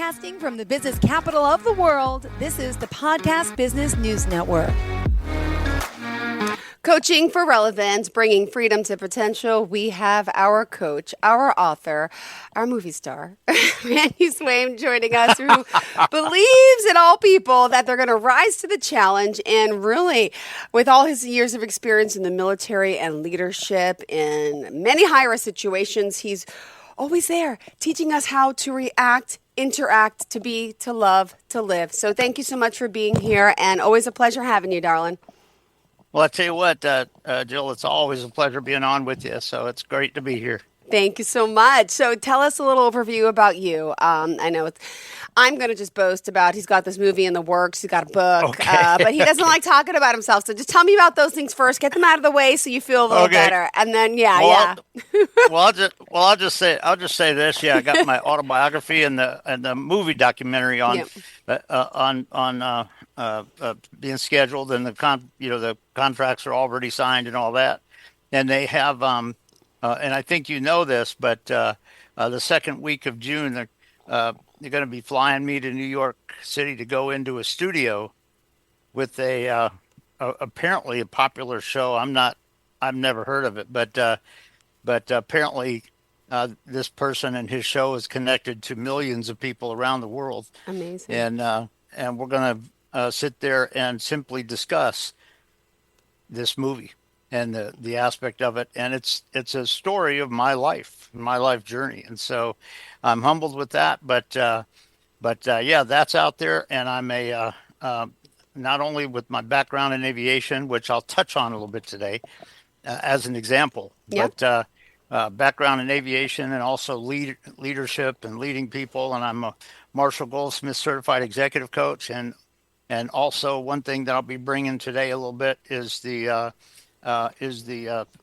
Broadcasting from the business capital of the world, this is the Podcast Business News Network. Coaching for relevance, bringing freedom to potential. We have our coach, our author, our movie star, Randy Swaim, joining us, who believes in all people that they're going to rise to the challenge. And really, with all his years of experience in the military and leadership in many high-risk situations, he's always there teaching us how to react, interact, to be, to love, to live. So thank you so much for being here, and always a pleasure having you, darling. Well, I tell you what, Jill, it's always a pleasure being on with you. So it's great to be here. Thank you so much. So tell us a little overview about you. I know I'm going to just boast about he's got this movie in the works. He's got a book, okay. But he doesn't like talking about himself. So just tell me about those things first. Get them out of the way so you feel a little better, and then I'll just say this. Yeah, I got my autobiography and the movie documentary on being scheduled, and the contracts are already signed and all that, and they have and I think you know this, but the second week of June they're going to be flying me to New York City to go into a studio with apparently a popular show. I've never heard of it, but apparently this person and his show is connected to millions of people around the world. Amazing. And we're going to sit there and simply discuss this movie and the aspect of it. And it's a story of my life journey. And so I'm humbled with that, but yeah, that's out there. And I'm not only with my background in aviation, which I'll touch on a little bit today as an example, but background in aviation and also leadership and leading people. And I'm a Marshall Goldsmith certified executive coach. And also one thing that I'll be bringing today a little bit is the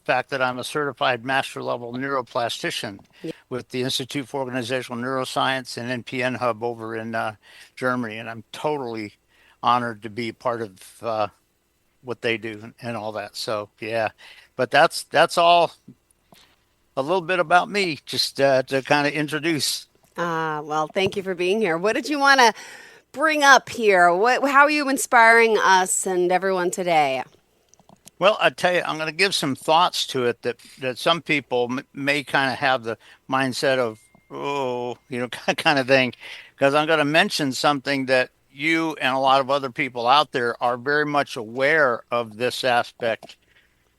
fact that I'm a certified master level neuroplastician with the Institute for Organizational Neuroscience and NPN Hub over in Germany. And I'm totally honored to be part of what they do and all that. So, yeah, but that's all a little bit about me, just to kind of introduce. Well, thank you for being here. What did you want to bring up here? How are you inspiring us and everyone today? Well, I tell you, I'm going to give some thoughts to it that some people may kind of have the mindset of, kind of thing, because I'm going to mention something that you and a lot of other people out there are very much aware of this aspect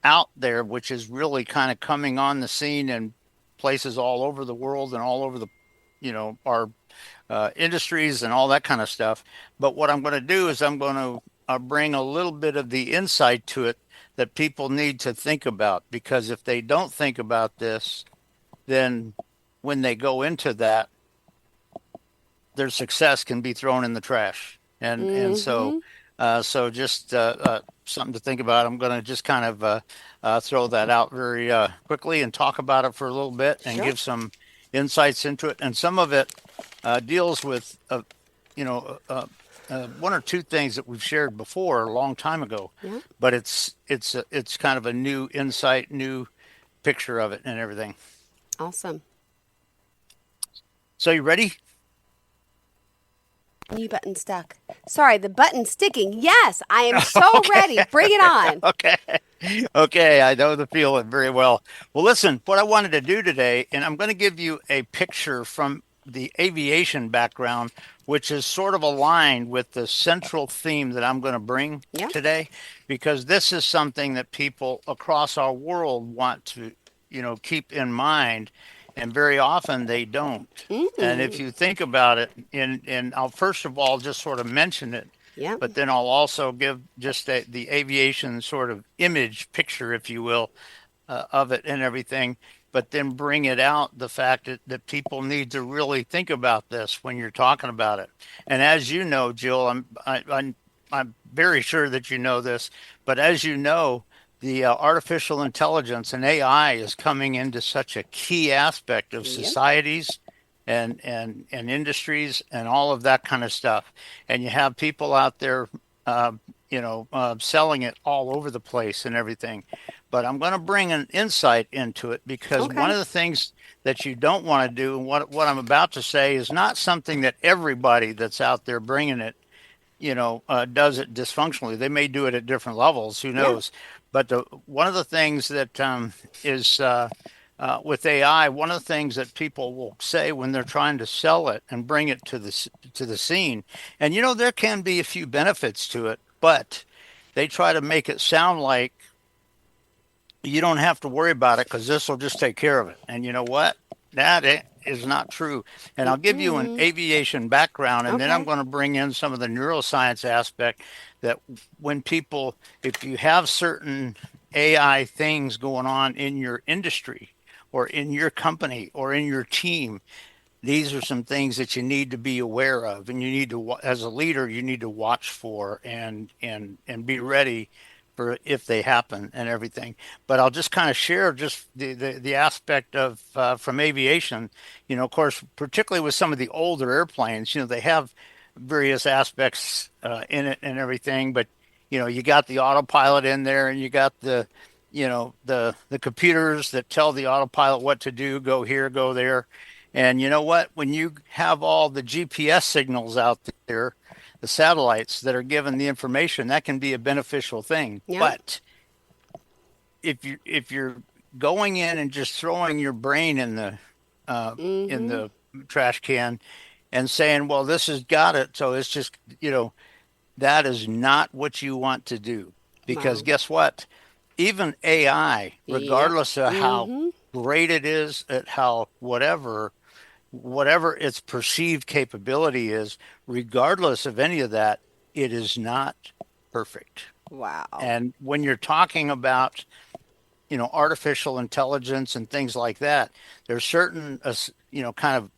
out there, which is really kind of coming on the scene in places all over the world and all over the, our industries and all that kind of stuff. But what I'm going to do is I'm going to bring a little bit of the insight to it that people need to think about, because if they don't think about this, then when they go into that, their success can be thrown in the trash. And so just something to think about. I'm going to just kind of throw that out very quickly and talk about it for a little bit and give some insights into it. And some of it deals with, one or two things that we've shared before a long time ago, but it's kind of a new insight, new picture of it and everything. Awesome. So you ready? New button stuck. Sorry, the button's sticking. Yes, I am so ready. Bring it on. Okay. I know the feeling very well. Well, listen, what I wanted to do today, and I'm going to give you a picture from the aviation background, which is sort of aligned with the central theme that I'm going to bring today, because this is something that people across our world want to, keep in mind. And very often they don't. And if you think about it, and I'll first of all just sort of mention it, but then I'll also give just the aviation sort of image picture, if you will, of it and everything, but then bring it out, the fact that people need to really think about this when you're talking about it. And as you know, Jill, I'm very sure that you know this, but as you know, the artificial intelligence and AI is coming into such a key aspect of societies and industries and all of that kind of stuff. And you have people out there, selling it all over the place and everything. but I'm going to bring an insight into it because one Okay. of the things that you don't want to do, and what I'm about to say is not something that everybody that's out there bringing it, does it dysfunctionally. They may do it at different levels. Who Yeah. knows? But one of the things that is with AI, one of the things that people will say when they're trying to sell it and bring it to the scene, and there can be a few benefits to it, but they try to make it sound like you don't have to worry about it because this will just take care of it. And you know what? That is not true. And I'll give you an Mm-mm. aviation background, and then I'm Okay. going to bring in some of the neuroscience aspect that when people, if you have certain AI things going on in your industry or in your company or in your team, these are some things that you need to be aware of, and you need to, as a leader, you need to watch for and be ready for if they happen and everything. But I'll just kind of share just the aspect of from aviation. Of course, particularly with some of the older airplanes, they have various aspects in it and everything. But you got the autopilot in there, and you got the computers that tell the autopilot what to do, go here, go there. And you know what? When you have all the GPS signals out there, the satellites that are given the information, that can be a beneficial thing. Yeah. But if you're going in and just throwing your brain in Mm-hmm. the trash can and saying, "Well, this has got it," so it's just that is not what you want to do, because Wow. guess what? Even AI, Yep. regardless of how Mm-hmm. great it is at how whatever its perceived capability is, regardless of any of that, it is not perfect. Wow. And when you're talking about, artificial intelligence and things like that, there's certain, kind of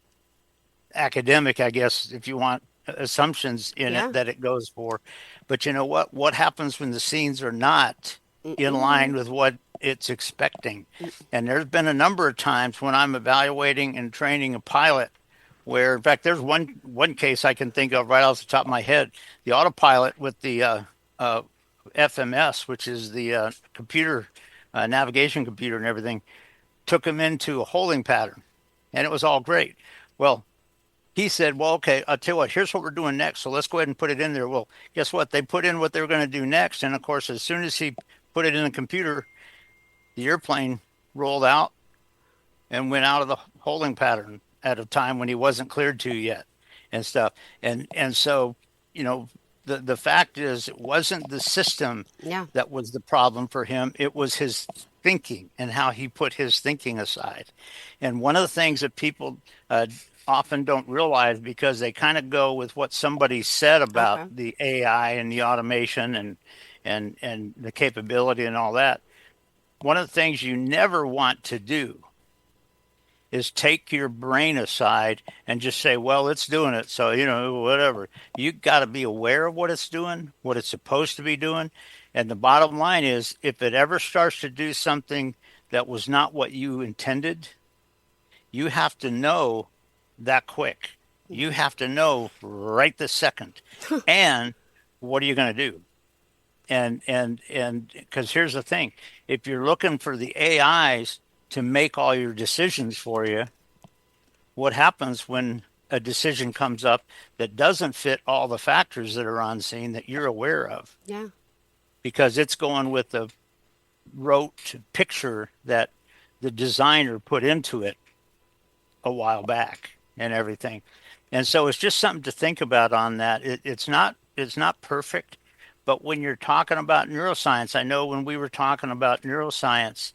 academic, I guess, if you want, assumptions in it Yeah. that it goes for. But you know what? What happens when the scenes are not in line Mm-mm. with what it's expecting? And there's been a number of times when I'm evaluating and training a pilot where, in fact, there's one case I can think of right off the top of my head. The autopilot with the uh, FMS, which is the computer navigation computer and everything, took him into a holding pattern, and it was all great. Well, he said, "Well, okay, I'll tell you what, here's what we're doing next. So let's go ahead and put it in there." Well, guess what? They put in what they were going to do next. And of course, as soon as he put it in the computer, the airplane rolled out and went out of the holding pattern at a time when he wasn't cleared to yet and stuff. And so, you know, the fact is it wasn't the system Yeah. that was the problem for him. It was his thinking and how he put his thinking aside. And one of the things that people often don't realize, because they kind of go with what somebody said about Okay. the AI and the automation and the capability and all that. One of the things you never want to do is take your brain aside and just say, well, it's doing it. So, whatever. You got to be aware of what it's doing, what it's supposed to be doing. And the bottom line is, if it ever starts to do something that was not what you intended, you have to know that quick. You have to know right this second. And what are you going to do? And because here's the thing, if you're looking for the AIs to make all your decisions for you, what happens when a decision comes up that doesn't fit all the factors that are on scene that you're aware of? Yeah. Because it's going with the rote picture that the designer put into it a while back and everything. And so it's just something to think about on that. It's not perfect, but when you're talking about neuroscience, I know when we were talking about neuroscience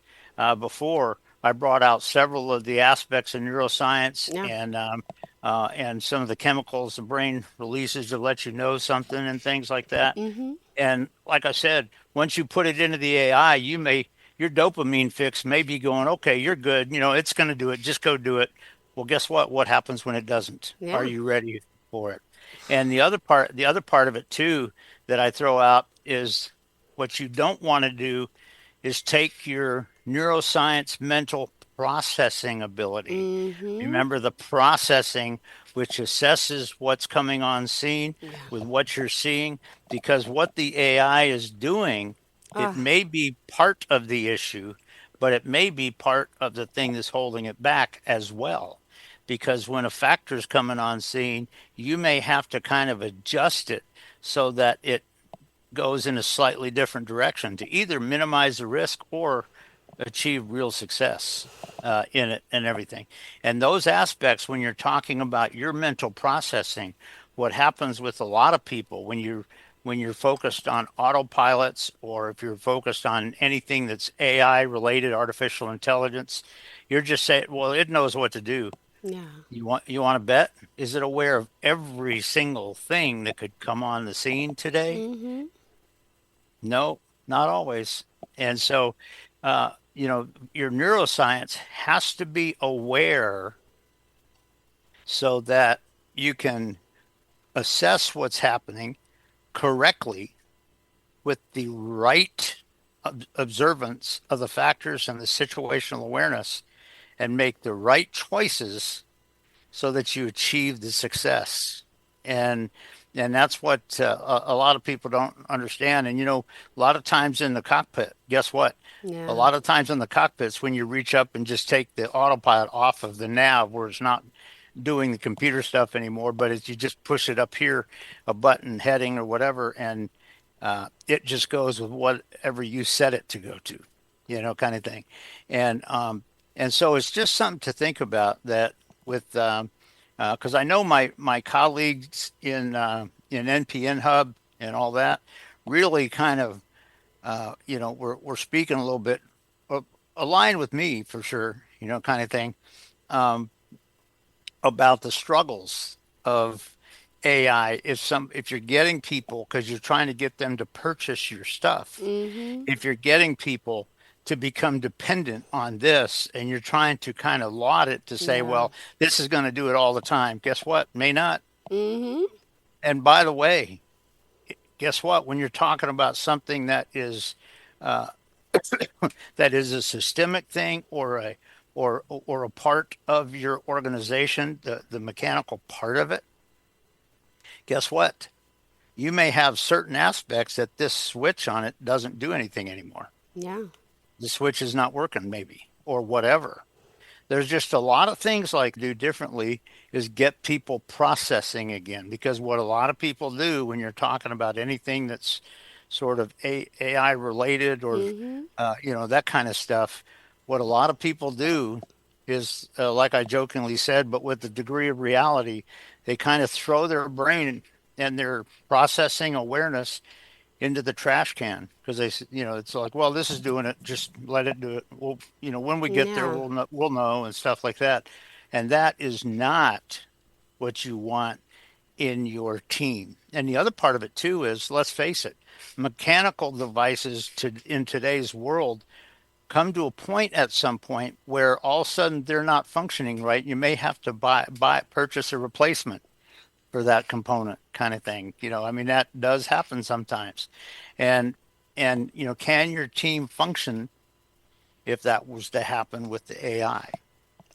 before, I brought out several of the aspects of neuroscience Yeah. and some of the chemicals the brain releases to let you know something and things like that. Mm-hmm. And like I said, once you put it into the AI, your dopamine fix may be going, okay, you're good. It's going to do it. Just go do it. Well, guess what? What happens when it doesn't? Are Yeah. you ready for it? And the other part of it too that I throw out is what you don't want to do is take your neuroscience mental processing ability. Mm-hmm. Remember the processing, which assesses what's coming on scene Yeah. with what you're seeing, because what the AI is doing It Ah, may be part of the issue, but it may be part of the thing that's holding it back as well. Because when a factor's coming on scene, you may have to kind of adjust it so that it goes in a slightly different direction to either minimize the risk or achieve real success in it and everything. And those aspects, when you're talking about your mental processing, what happens with a lot of people when you're focused on autopilots or if you're focused on anything that's AI related, artificial intelligence, you're just saying, well, it knows what to do. yeah. You want to bet? Is it aware of every single thing that could come on the scene today? Mm-hmm. No, not always. And so, your neuroscience has to be aware so that you can assess what's happening correctly with the right observance of the factors and the situational awareness and make the right choices so that you achieve the success. And that's what a lot of people don't understand. And a lot of times in the cockpit, guess what? A Yeah. lot of times in the cockpits, when you reach up and just take the autopilot off of the nav, where it's not doing the computer stuff anymore, but as you just push it up here, a button heading or whatever, and it just goes with whatever you set it to go to, kind of thing. And so it's just something to think about that with because I know my colleagues in NPN Hub and all that really kind of we're speaking a little bit uh, aligned with me for sure, kind of thing, um, about the struggles of AI. If you're getting people because you're trying to get them to purchase your stuff, Mm-hmm. if you're getting people to become dependent on this and you're trying to kind of laud it to say, Yeah. well, this is going to do it all the time. Guess what? May not. Mm-hmm. And by the way, guess what? When you're talking about something uh, that is a systemic thing or a part of your organization, the mechanical part of it, guess what? You may have certain aspects that this switch on it doesn't do anything anymore. Yeah. The switch is not working, maybe, or whatever. There's just a lot of things like do differently is get people processing again. Because what a lot of people do when you're talking about anything that's sort of AI related or, Mm-hmm. that kind of stuff, what a lot of people do is, like I jokingly said, but with the degree of reality, they kind of throw their brain and their processing awareness into the trash can because it's like, well, this is doing it, just let it do it. Well, when we get there, Yeah. we'll know and stuff like that. And that is not what you want in your team. And the other part of it too is, let's face it, mechanical devices in today's world come to a point at some point where all of a sudden they're not functioning right. You may have to purchase a replacement for that component kind of thing. I mean, that does happen sometimes. And can your team function if that was to happen with the AI?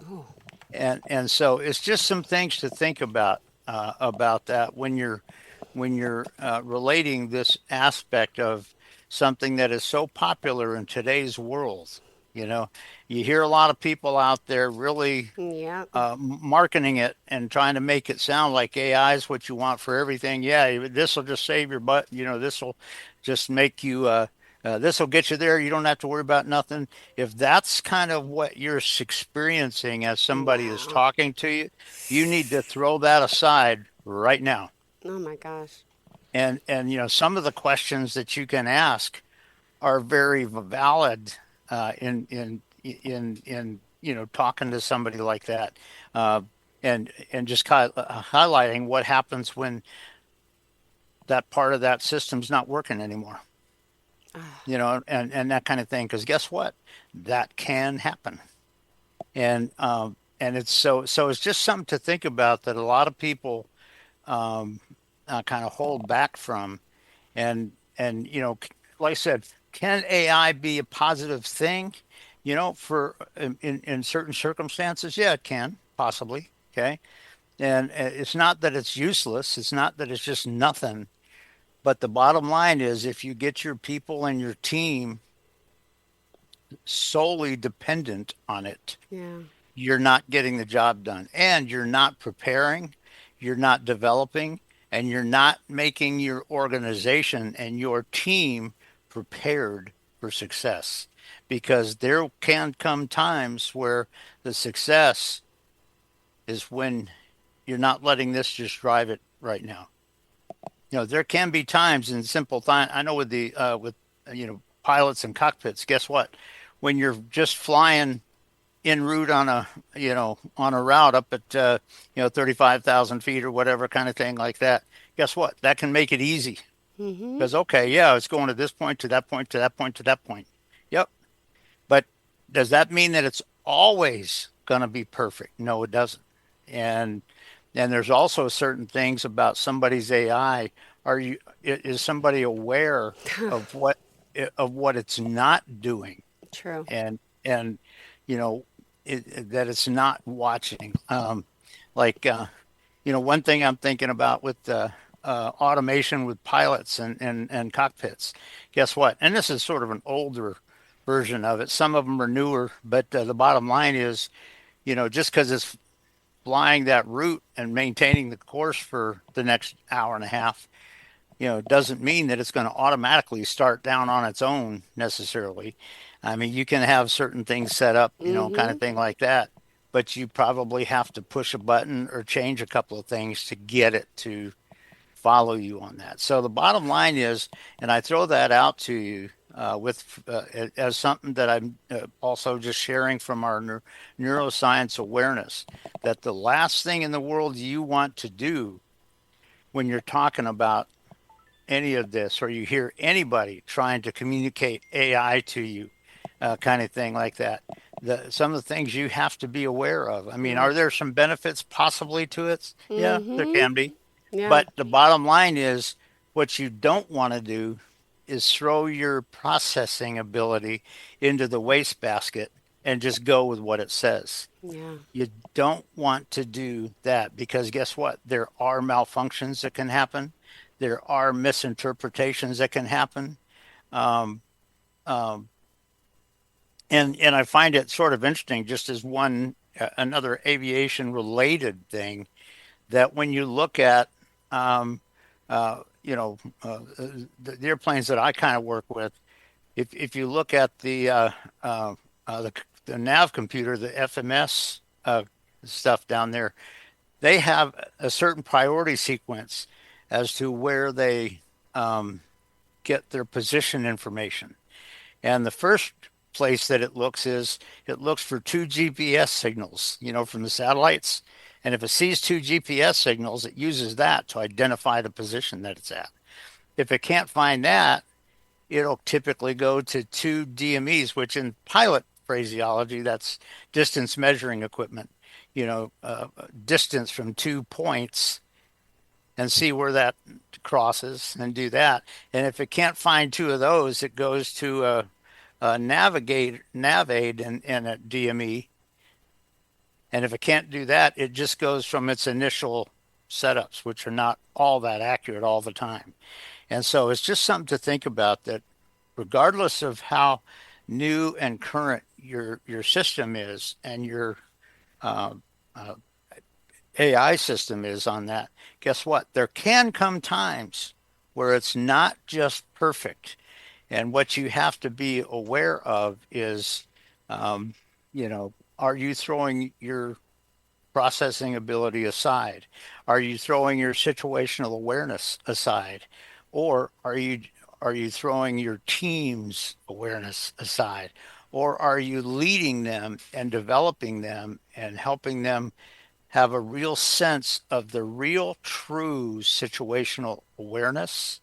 Oh. And so it's just some things to think about that when you're relating this aspect of something that is so popular in today's world. You know, you hear a lot of people out there really Yeah. marketing it and trying to make it sound like AI is what you want for everything. Yeah, this will just save your butt. This will just make you. This will get you there. You don't have to worry about nothing. If that's kind of what you're experiencing as somebody is Wow. talking to you, you need to throw that aside right now. Oh my gosh. And some of the questions that you can ask are very valid in talking to somebody like that, uh, and just highlighting what happens when that part of that system's not working anymore. Ah. And that kind of thing. Because guess what? That can happen. And it's so it's just something to think about that a lot of people kind of hold back from. And like I said, can AI be a positive thing? For in certain circumstances, yeah, it can possibly. Okay, and it's not that it's useless. It's not that it's just nothing. But the bottom line is if you get your people and your team solely dependent on it, Yeah. you're not getting the job done and you're not preparing, you're not developing, and you're not making your organization and your team prepared for success. Because there can come times where the success is when you're not letting this just drive it right now. There can be times in simple time. I know with pilots and cockpits, guess what? When you're just flying en route on a route up at 35,000 feet or whatever kind of thing like that, guess what? That can make it easy Mm-hmm. because okay, yeah, it's going to this point, to that point, to that point, to that point. Yep. But does that mean that it's always going to be perfect? No, it doesn't. And there's also certain things about somebody's AI. Is somebody aware of what it's not doing? True. And you know that it's not watching. Like one thing I'm thinking about with automation with pilots and cockpits. Guess what? And this is sort of an older version of it. Some of them are newer, but the bottom line is, just because it's flying that route and maintaining the course for the next hour and a half, doesn't mean that it's going to automatically start down on its own necessarily. I mean, you can have certain things set up, kind Mm-hmm. of thing like that, but you probably have to push a button or change a couple of things to get it to follow you on that. So the bottom line is, and I throw that out to you as something that I'm also just sharing from our neuroscience awareness, that the last thing in the world you want to do when you're talking about any of this, or you hear anybody trying to communicate AI to you, kind of thing like that. Some of the things you have to be aware of. I mean, Yeah. are there some benefits possibly to it? Yeah, there Mm-hmm. can be. Yeah. But the bottom line is what you don't want to do is throw your processing ability into the wastebasket and just go with what it says. Yeah. You don't want to do that because guess what? There are malfunctions that can happen. There are misinterpretations that can happen. Um, um, and I find it sort of interesting, just as another aviation related thing, that when you look at, um, the airplanes that I kind of work with, if you look at uh, the the nav computer, the FMS stuff down there, they have a certain priority sequence as to where they um, get their position information. And the first place that it looks for two GPS signals, from the satellites. And if it sees two GPS signals, it uses that to identify the position that it's at. If it can't find that, it'll typically go to two DMEs, which in pilot phraseology, that's distance measuring equipment, distance from 2 points, and see where that crosses and do that. And if it can't find two of those, it goes to a Navaid and a DME. And if it can't do that, it just goes from its initial setups, which are not all that accurate all the time. And so it's just something to think about, that regardless of how new and current your system is and your uh, uh, AI system is on that, guess what? There can come times where it's not just perfect. And what you have to be aware of is, um, are you throwing your processing ability aside? Are you throwing your situational awareness aside? Or are you throwing your team's awareness aside? Or are you leading them and developing them and helping them have a real sense of the real true situational awareness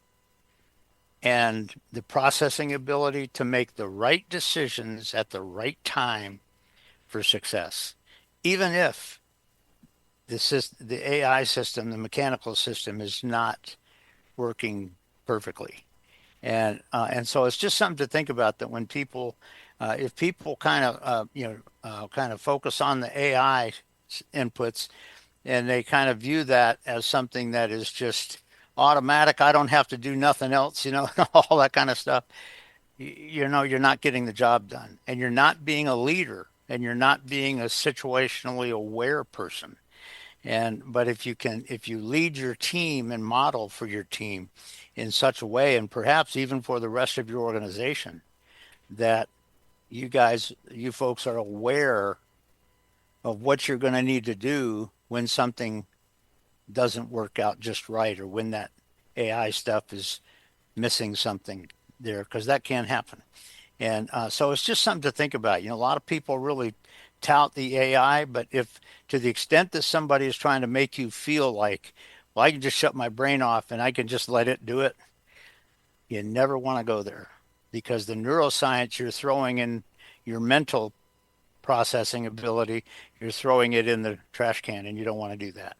and the processing ability to make the right decisions at the right time for success? Even if the AI system, the mechanical system, is not working perfectly. And so it's just something to think about, that when people, if people kind of focus on the AI inputs, and they kind of view that as something that is just automatic, I don't have to do nothing else, all that kind of stuff. You're not getting the job done, and you're not being a leader, and you're not being a situationally aware person. But if you lead your team and model for your team in such a way, and perhaps even for the rest of your organization, that you folks are aware of what you're going to need to do when something doesn't work out just right, or when that AI stuff is missing something there, because that can happen. And so it's just something to think about. A lot of people really tout the AI, but if to the extent that somebody is trying to make you feel like, well, I can just shut my brain off and I can just let it do it, you never want to go there, because the neuroscience you're throwing in your mental processing ability, you're throwing it in the trash can, and you don't want to do that.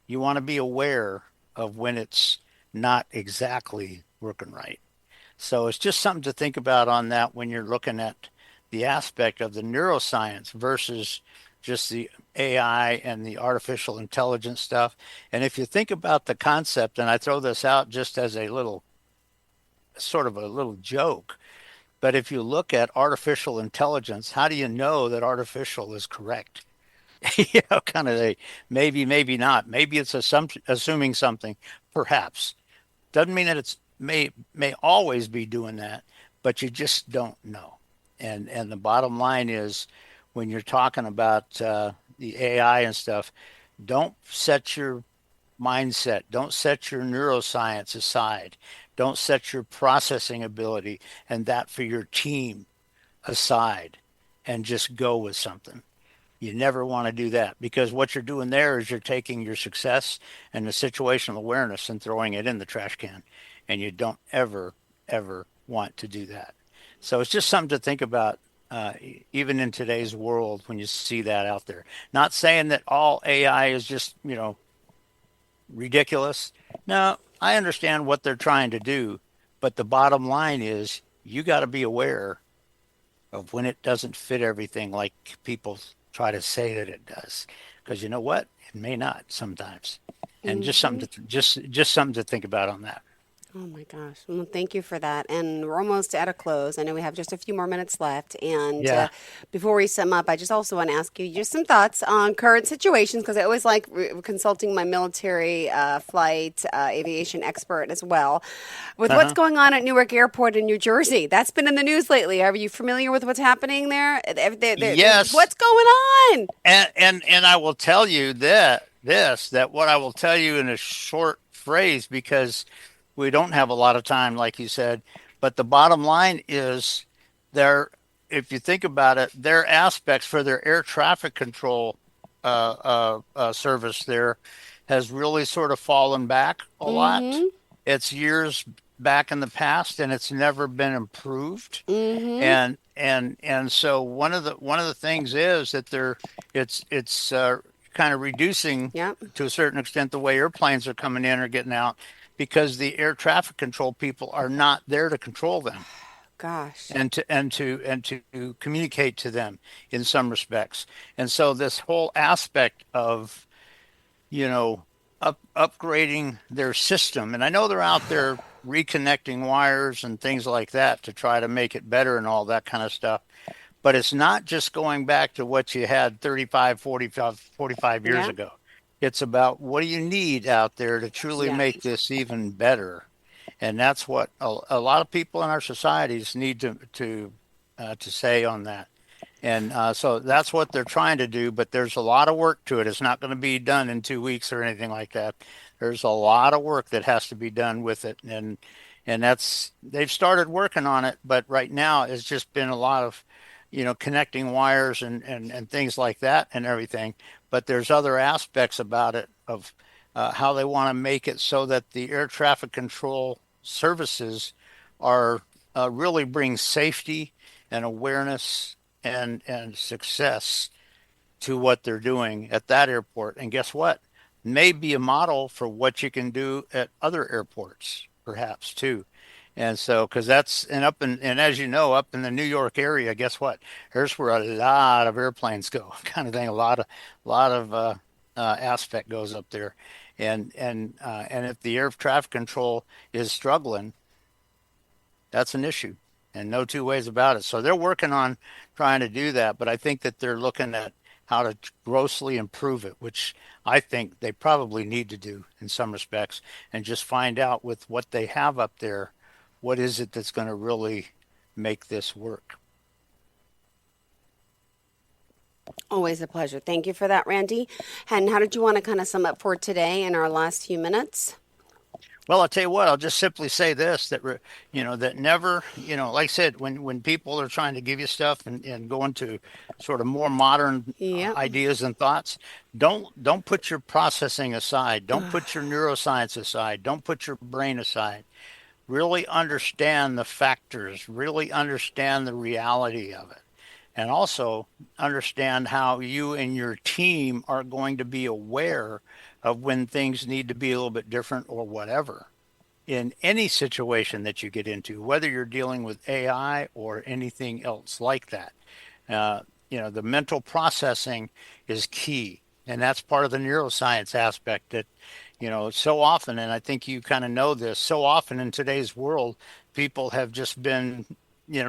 You want to be aware of when it's not exactly working right. So it's just something to think about on that when you're looking at the aspect of the neuroscience versus just the AI and the artificial intelligence stuff. And if you think about the concept, and I throw this out just as a little sort of a little joke, but if you look at artificial intelligence, how do you know that artificial is correct? Kind of a maybe, maybe not. Maybe it's assuming something, perhaps. Doesn't mean that it's may always be doing that, but you just don't know. And the bottom line is, when you're talking about the AI and stuff, don't set your mindset, don't set your neuroscience aside, don't set your processing ability and that for your team aside, and just go with something. You never want to do that, because what you're doing there is you're taking your success and the situational awareness and throwing it in the trash can. And you don't ever, ever want to do that. So it's just something to think about, even in today's world, when you see that out there. Not saying that all AI is just, ridiculous. No, I understand what they're trying to do. But the bottom line is, you got to be aware of when it doesn't fit everything like people try to say that it does, because you know what, it may not sometimes. And just something to just something to think about on that. Oh my gosh. Well, thank you for that. And we're almost at a close. I know we have just a few more minutes left. And Yeah. before we sum up, I just also want to ask you just some thoughts on current situations, because I always like consulting my military flight aviation expert as well with what's going on at Newark Airport in New Jersey. That's been in the news lately. Are you familiar with what's happening there? Yes. What's going on? And I will tell you that what I will tell you in a short phrase, because we don't have a lot of time, like you said. But the bottom line is, there, if you think about it, their aspects for their air traffic control service there has really sort of fallen back a lot. It's years back in the past, and it's never been improved. And so one of the things is that it's kind of reducing Yep. to a certain extent the way airplanes are coming in or getting out, because the air traffic control people are not there to control them Gosh. and to communicate to them in some respects. And so this whole aspect of, upgrading their system, and I know they're out there reconnecting wires and things like that to try to make it better and all that kind of stuff. But it's not just going back to what you had 35, 45 years Yeah. ago. It's about, what do you need out there to truly Yeah. make this even better? And that's what a lot of people in our societies need to say on that. And so that's what they're trying to do. But there's a lot of work to it. It's not going to be done in 2 weeks or anything like that. There's a lot of work that has to be done with it. And they've started working on it. But right now, it's just been a lot of, connecting wires and things like that and everything. But there's other aspects about it, of how they want to make it so that the air traffic control services are really bring safety and awareness and success to what they're doing at that airport. And guess what? May be a model for what you can do at other airports, perhaps too. And so, because and as you know, up in the New York area, guess what? Here's where a lot of airplanes go, kind of thing. A lot of aspect goes up there, and if the air traffic control is struggling, that's an issue, and no two ways about it. So they're working on trying to do that, but I think that they're looking at how to grossly improve it, which I think they probably need to do in some respects, and just find out with what they have up there, what is it that's going to really make this work. Always a pleasure. Thank you for that, Randy. And how did you want to kind of sum up for today in our last few minutes? Well, I'll tell you what, I'll just simply say this, that, that never, like I said, when people are trying to give you stuff and go into sort of more modern ideas and thoughts, don't put your processing aside. Don't put your neuroscience aside. Don't put your brain aside. Really understand the factors, really understand the reality of it. And also understand how you and your team are going to be aware of when things need to be a little bit different or whatever in any situation that you get into, whether you're dealing with AI or anything else like that. The mental processing is key. And that's part of the neuroscience aspect that, so often, and I think you kind of know this, so often in today's world, people have just been,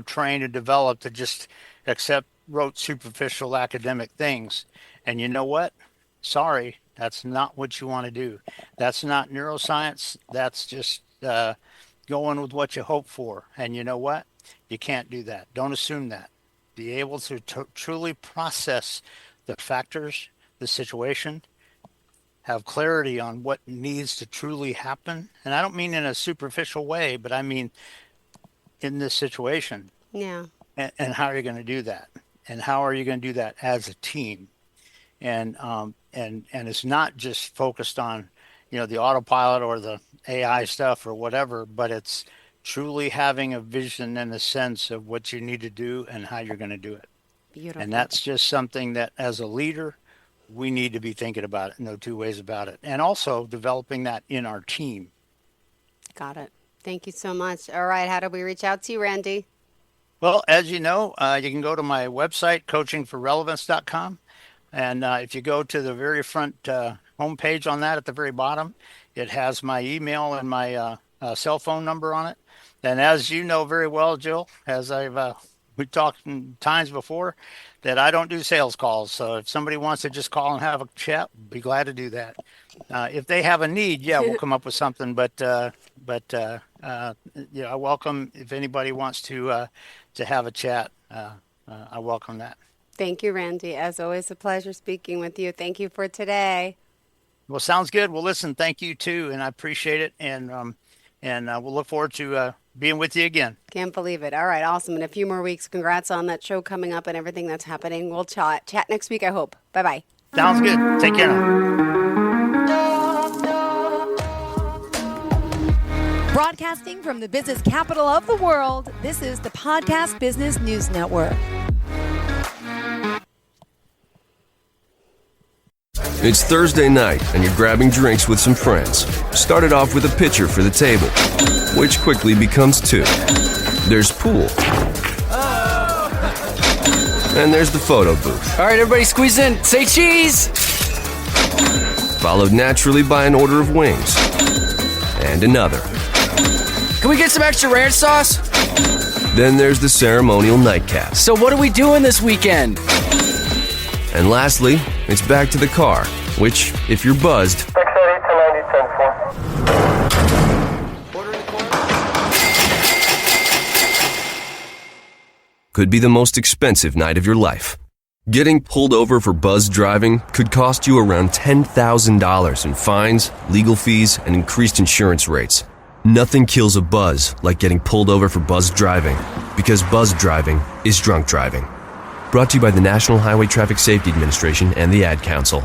trained and developed to just accept rote superficial academic things. And you know what? Sorry, that's not what you want to do. That's not neuroscience. That's just going with what you hope for. And you know what? You can't do that. Don't assume that. Be able to truly process the factors, the situation, have clarity on what needs to truly happen. And I don't mean in a superficial way, but I mean in this situation. Yeah. And how are you going to do that? And how are you going to do that as a team? And it's not just focused on, the autopilot or the AI stuff or whatever, but it's truly having a vision and a sense of what you need to do and how you're going to do it. Beautiful. And that's just something that as a leader, we need to be thinking about it. No two ways about it. And also developing that in our team. Got it. Thank you so much. All right. How do we reach out to you, Randy? Well, as you know, you can go to my website, coachingforrelevance.com. And if you go to the very front homepage on that at the very bottom, it has my email and my cell phone number on it. And as you know very well, Jill, as we talked times before, that I don't do sales calls. So if somebody wants to just call and have a chat, be glad to do that. If they have a need, we'll come up with something. But I welcome if anybody wants to have a chat. I welcome that. Thank you, Randy. As always, a pleasure speaking with you. Thank you for today. Well, sounds good. Well, listen, thank you too, and I appreciate it. And we'll look forward to being with you again. Can't believe it. All right, awesome. In a few more weeks, congrats on that show coming up and everything that's happening. We'll chat next week, I hope. Bye-bye. Sounds good. Take care now. Broadcasting from the business capital of the world, this is the Podcast Business News Network. It's Thursday night, and you're grabbing drinks with some friends. Started off with a pitcher for the table, which quickly becomes two. There's pool. And there's the photo booth. All right, everybody squeeze in. Say cheese! Followed naturally by an order of wings. And another. Can we get some extra ranch sauce? Then there's the ceremonial nightcap. So what are we doing this weekend? And lastly, it's back to the car, which, if you're buzzed, could be the most expensive night of your life. Getting pulled over for buzz driving could cost you around $10,000 in fines, legal fees, and increased insurance rates. Nothing kills a buzz like getting pulled over for buzz driving, because buzz driving is drunk driving. Brought to you by the National Highway Traffic Safety Administration and the Ad Council.